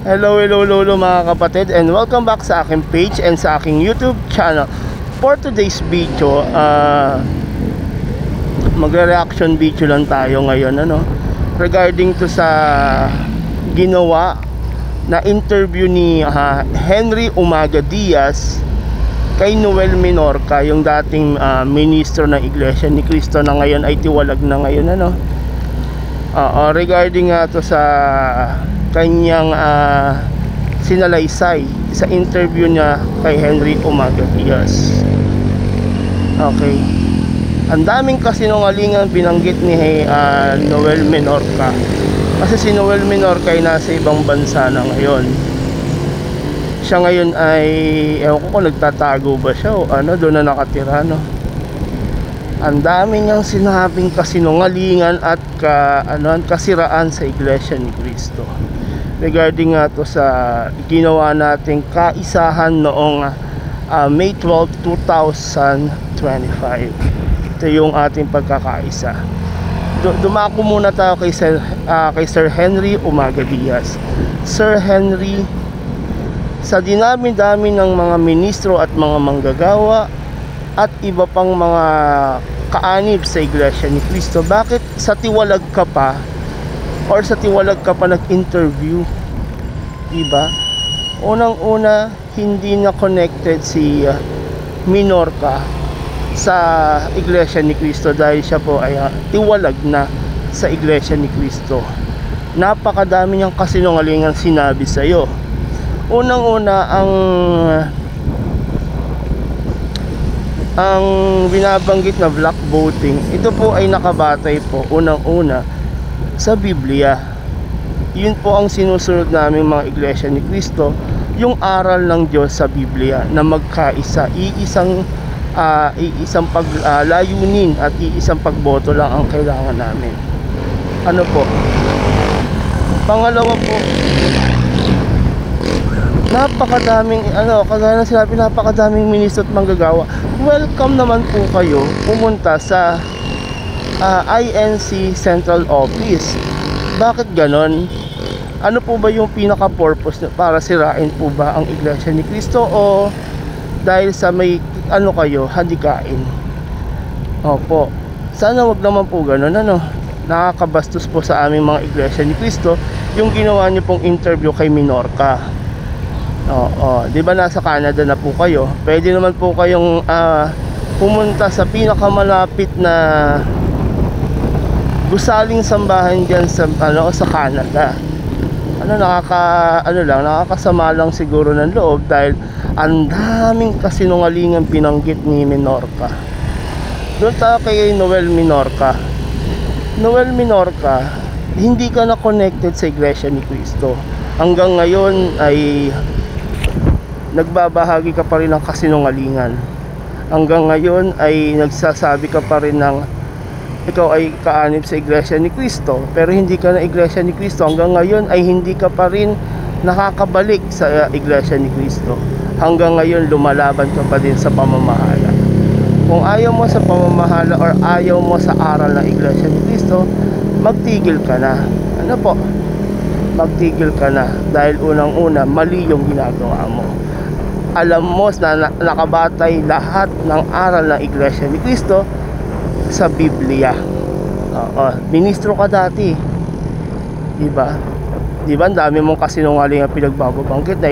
Hello, mga kapatid, and welcome back sa aking page and sa aking YouTube channel. For today's video, magre-reaction video lang tayo ngayon, regarding to sa ginawa na interview ni Henry Umaga Diaz kay Noel Menorca, yung dating ministro ng Iglesia ni Cristo na ngayon ay tiwalag na ngayon, regarding to sa kanyang sinalaysay sa interview niya kay Henry Umaga Diaz. Okay, ang daming kasinungalingan binanggit ni Noel Menorca, kasi si Noel Menorca ay nasa ibang bansa na ngayon. Siya ngayon ay, ewan ko kung nagtatago ba siya o doon na nakatira, Ang dami niyang sinabing kasinungalingan at kasiraan sa Iglesia ni Cristo regarding nga to sa ginawa nating kaisahan noong May 12, 2025. Ito yung ating pagkakaisa. Dumako muna tayo kay Sir Henry Umaga Diaz. Sir Henry, sa dinami-dami ng mga ministro at mga manggagawa at iba pang mga kaanib sa Iglesia ni Cristo, bakit sa tiwalag ka pa nag-interview? Diba? Unang-una, hindi na connected si Menorca sa Iglesia ni Cristo dahil siya po ay tiwalag na sa Iglesia ni Cristo. Napakadami niyang kasinungalingan sinabi sa iyo. Unang-una, ang binabanggit na black voting, ito po ay nakabatay po unang-una sa Biblia. Yun po ang sinusunod namin mga Iglesia ni Cristo, yung aral ng Diyos sa Biblia na magkaisa, iisang layunin at iisang pagboto lang ang kailangan namin. Pangalawa po, napakadaming kagaya ng sinabi, napakadaming ministro at manggagawa. Welcome naman po kayo pumunta sa INC Central Office. Bakit ganon? Ano po ba yung pinaka-purpose para sirain po ba ang Iglesia ni Cristo, o dahil sa may kayo hadikain? Opo, sana wag naman po ganon, nakakabastos po sa aming mga Iglesia ni Cristo yung ginawa niyo pong interview kay Menorca. Di ba nasa Canada na po kayo? Pwede naman po kayong pumunta sa pinakamalapit na gusaling sambahan diyan sa Canada. Nakakasama lang siguro ng loob dahil ang daming kasinungalingan binanggit ni Menorca. Doon tayo kay Noel Menorca. Noel Menorca, hindi ka na connected sa Iglesia ni Cristo. Hanggang ngayon ay nagbabahagi ka pa rin ng kasinungalingan. Hanggang ngayon ay nagsasabi ka pa rin ng ikaw ay kaanib sa Iglesia ni Cristo, pero hindi ka na Iglesia ni Cristo. Hanggang ngayon ay hindi ka pa rin nakakabalik sa Iglesia ni Cristo. Hanggang ngayon lumalaban ka pa din sa pamamahala. Kung ayaw mo sa pamamahala or ayaw mo sa aral ng Iglesia ni Cristo, magtigil ka na. Magtigil ka na, dahil unang-una mali yung ginagawa mo. Alam mo na nakabatay lahat ng aral ng Iglesia ni Cristo sa Biblia. Ministro ka dati, diba? Ang dami mong kasinungalingan pinagbabanggit na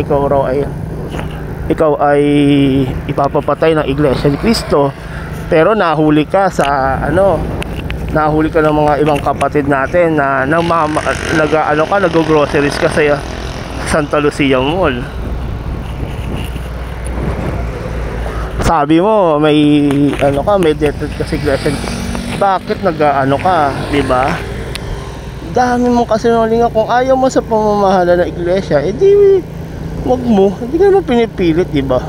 ikaw ay ipapapatay ng Iglesia ni Cristo, pero nahuli ka sa nahuli ka ng mga ibang kapatid natin na nag-groceries ka sa Santa Lucia Mall. Sabi mo may may debtor ka sa Iglesia. Bakit diba? Dami mong kasinungalingan. Kung ayaw mo sa pamamahala ng Iglesia, wag mo. Hindi ka naman pinipilit, diba?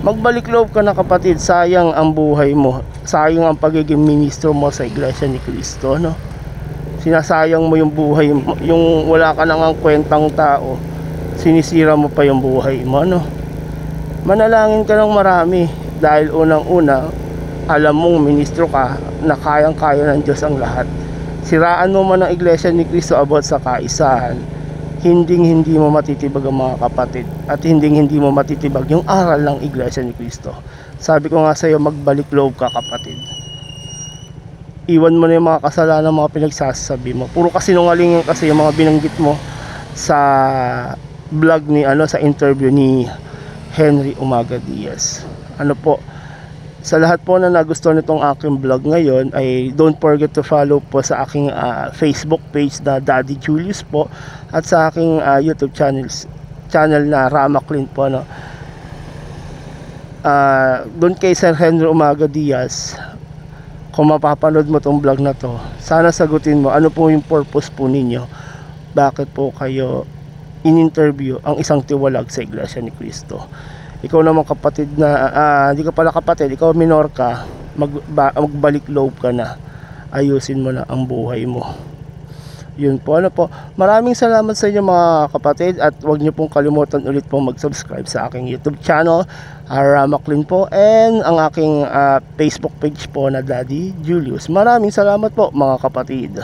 Magbalik loob ka na, kapatid. Sayang ang buhay mo, sayang ang pagiging ministro mo sa Iglesia ni Cristo, Sinasayang mo yung buhay mo, yung wala ka nang kwentang tao, sinisira mo pa yung buhay mo, Manalangin ka ng marami, dahil unang-una alam mong ministro ka na kayang-kaya ng Diyos ang lahat. Siraan mo man ang Iglesia ni Cristo about sa kaisahan, hindi mo matitibag ang mga kapatid, at hindi mo matitibag yung aral ng Iglesia ni Cristo. Sabi ko nga sa iyo, magbalik loob ka kapatid. Iwan mo na yung mga kasalanan, mga pinagsasabi mo. Puro kasinungalingan kasi yung mga binanggit mo sa vlog ni sa interview ni Henry Umaga Diaz. Ano po, sa lahat po na nagustuhan nitong aking vlog ngayon, ay don't forget to follow po sa aking Facebook page na Daddy Julius po, at sa aking YouTube channel na Ramaklin po, no. Doon kay Sir Henry Umaga Diaz, kung mapapanood mo tong vlog na to, sana sagutin mo ano po yung purpose po ninyo, bakit po kayo in-interview ang isang tiwalag sa Iglesia ni Cristo. Ikaw naman kapatid na hindi ka pala kapatid, ikaw minor ka, magbalik loob ka na, ayusin mo na ang buhay mo. Yun po, maraming salamat sa inyo mga kapatid, at huwag niyo pong kalimutan ulit pong mag-subscribe sa aking YouTube channel, Ramaklin po, and ang aking Facebook page po na Daddy Julius. Maraming salamat po mga kapatid.